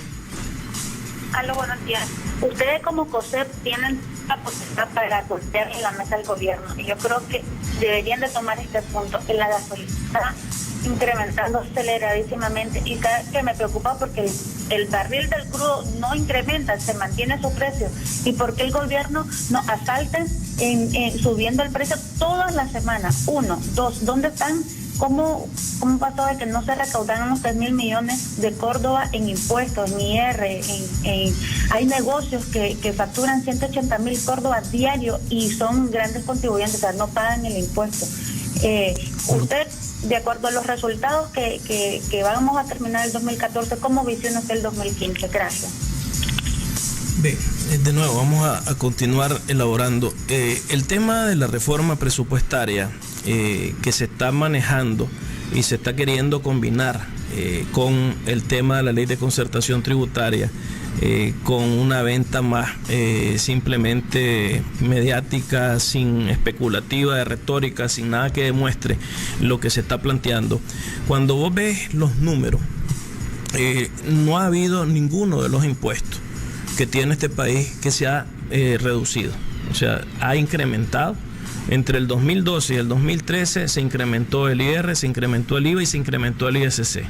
Aló, buenos días. Ustedes como COSEP tienen la potestad para golpear en la mesa del gobierno. Y yo creo que deberían de tomar este punto. En la gasolina está incrementando aceleradísimamente y cada vez que me preocupa porque el barril del crudo no incrementa, se mantiene su precio. ¿Y por qué el gobierno nos asalta subiendo el precio todas las semanas? 1, 2, ¿dónde están? ¿Cómo pasó de que no se recaudaron los 3,000 millones de Córdoba en impuestos, en IR? Hay negocios que facturan 180,000 Córdobas diario y son grandes contribuyentes, o sea, no pagan el impuesto. Usted, de acuerdo a los resultados que vamos a terminar el 2014, ¿cómo visiona usted el 2015? Gracias. Bien, de nuevo, vamos a continuar elaborando. El tema de la reforma presupuestaria que se está manejando y se está queriendo combinar con el tema de la ley de concertación tributaria, con una venta más simplemente mediática, sin especulativa de retórica, sin nada que demuestre lo que se está planteando. Cuando vos ves los números, no ha habido ninguno de los impuestos que tiene este país que se ha reducido, o sea, ha incrementado. Entre el 2012 y el 2013 se incrementó el IR, se incrementó el IVA y se incrementó el ISC.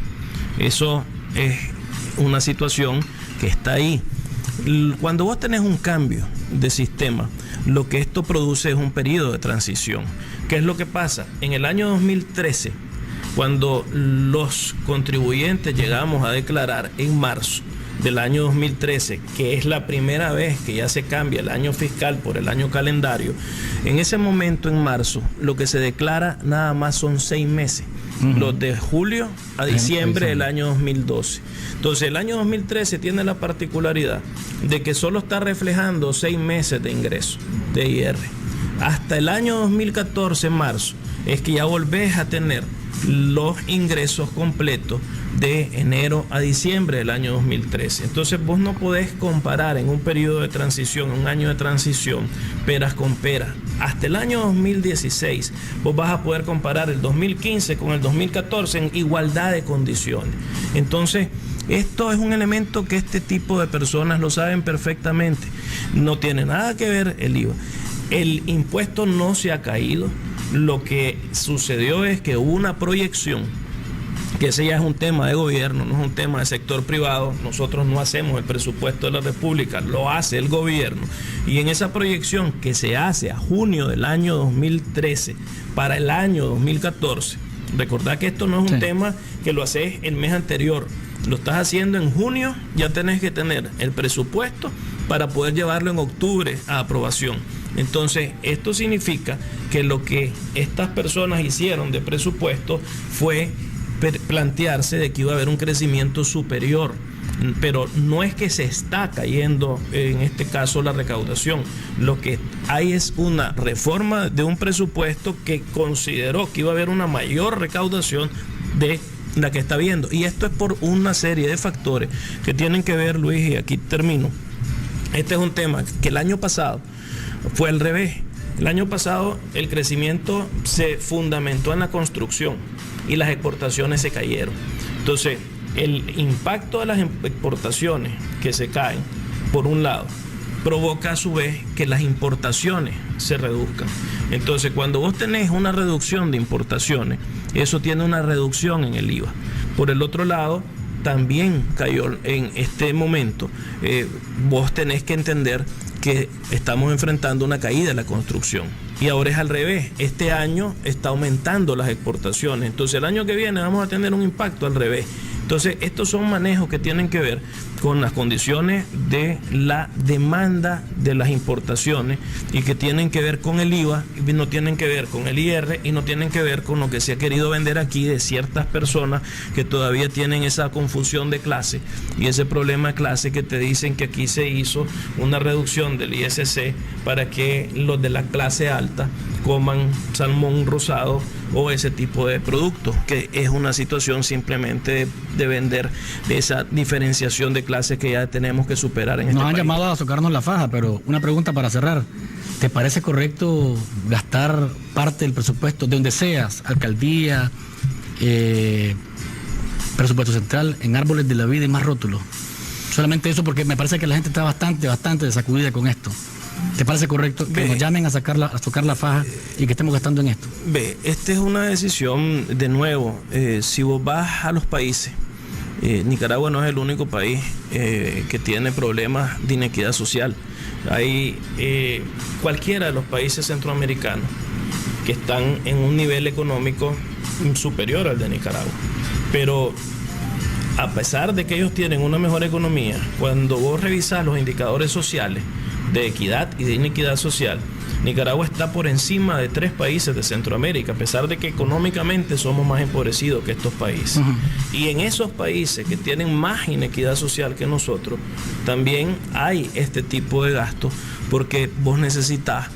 Eso es una situación que está ahí. Cuando vos tenés un cambio de sistema, lo que esto produce es un periodo de transición. ¿Qué es lo que pasa? En el año 2013, cuando los contribuyentes llegamos a declarar en marzo del año 2013, que es la primera vez que ya se cambia el año fiscal por el año calendario, en ese momento, en marzo, lo que se declara nada más son 6 meses. Los de julio a diciembre del año 2012. Entonces, el año 2013 tiene la particularidad de que solo está reflejando 6 meses de ingreso de IR. Hasta el año 2014, en marzo, es que ya volvés a tener los ingresos completos de enero a diciembre del año 2013. Entonces vos no podés comparar en un periodo de transición, un año de transición, peras con peras. Hasta el año 2016 vos vas a poder comparar el 2015 con el 2014 en igualdad de condiciones. Entonces, esto es un elemento que este tipo de personas lo saben perfectamente. No tiene nada que ver el IVA. El impuesto no se ha caído. Lo que sucedió es que hubo una proyección, que ese ya es un tema de gobierno, no es un tema de sector privado. Nosotros no hacemos el presupuesto de la República, lo hace el gobierno. Y en esa proyección que se hace a junio del año 2013 para el año 2014, recordad que esto no es un tema que lo haces el mes anterior, lo estás haciendo en junio, ya tenés que tener el presupuesto para poder llevarlo en octubre a aprobación. Entonces, esto significa que lo que estas personas hicieron de presupuesto fue plantearse de que iba a haber un crecimiento superior pero no es que se está cayendo en este caso la recaudación. Lo que hay es una reforma de un presupuesto que consideró que iba a haber una mayor recaudación de la que está viendo, y esto es por una serie de factores que tienen que ver, Luis, y aquí termino. Este es un tema que el año pasado fue al revés. El año pasado el crecimiento se fundamentó en la construcción y las exportaciones se cayeron. Entonces, el impacto de las exportaciones que se caen, por un lado, provoca a su vez que las importaciones se reduzcan. Entonces, cuando vos tenés una reducción de importaciones, eso tiene una reducción en el IVA. Por el otro lado, también cayó en este momento. Vos tenés que entender que estamos enfrentando una caída de la construcción. Y ahora es al revés. Este año está aumentando las exportaciones. Entonces, el año que viene vamos a tener un impacto al revés. Entonces, estos son manejos que tienen que ver con las condiciones de la demanda de las importaciones y que tienen que ver con el IVA, y no tienen que ver con el IR y no tienen que ver con lo que se ha querido vender aquí de ciertas personas que todavía tienen esa confusión de clase y ese problema de clase que te dicen que aquí se hizo una reducción del ISC para que los de la clase alta coman salmón rosado o ese tipo de productos, que es una situación simplemente de vender de esa diferenciación de clases que ya tenemos que superar en este país. Nos han llamado a socarnos la faja, pero una pregunta para cerrar. ¿Te parece correcto gastar parte del presupuesto de donde seas, alcaldía, presupuesto central, en árboles de la vida y más rótulos? Solamente eso, porque me parece que la gente está bastante sacudida con esto. ¿Te parece correcto que nos llamen a tocar la faja y que estemos gastando en esto? Esta es una decisión, de nuevo, si vos vas a los países, Nicaragua no es el único país que tiene problemas de inequidad social. Hay cualquiera de los países centroamericanos que están en un nivel económico superior al de Nicaragua. Pero a pesar de que ellos tienen una mejor economía, cuando vos revisás los indicadores sociales de equidad y de inequidad social, Nicaragua está por encima de 3 países de Centroamérica, a pesar de que económicamente somos más empobrecidos que estos países. Uh-huh. Y en esos países que tienen más inequidad social que nosotros, también hay este tipo de gastos, porque vos necesitas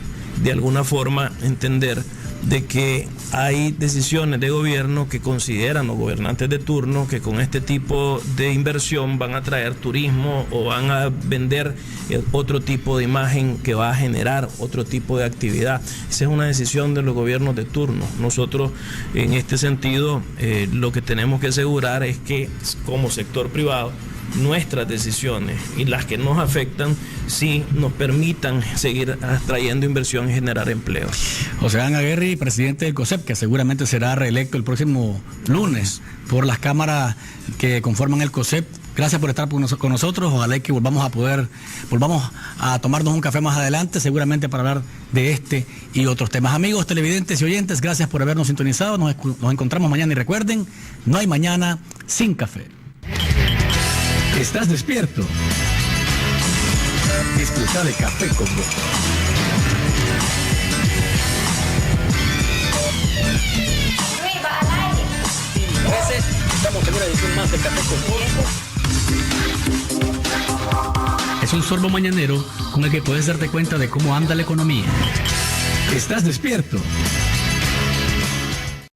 de alguna forma entender de que hay decisiones de gobierno que consideran los gobernantes de turno que con este tipo de inversión van a traer turismo o van a vender otro tipo de imagen que va a generar otro tipo de actividad. Esa es una decisión de los gobiernos de turno. Nosotros, en este sentido, lo que tenemos que asegurar es que como sector privado, nuestras decisiones y las que nos afectan sí nos permitan seguir atrayendo inversión y generar empleo. José Ángel Aguirre, presidente del COSEP, que seguramente será reelecto el próximo lunes por las cámaras que conforman el COSEP. Gracias por estar con nosotros. Ojalá que volvamos a tomarnos un café más adelante, seguramente para hablar de este y otros temas. Amigos televidentes y oyentes, gracias por habernos sintonizado. Nos encontramos mañana y recuerden, no hay mañana sin café. ¿Estás despierto? Disfruta de Café con Vos. Estamos en una edición más de Café con Vos. Es un sorbo mañanero con el que puedes darte cuenta de cómo anda la economía. ¿Estás despierto?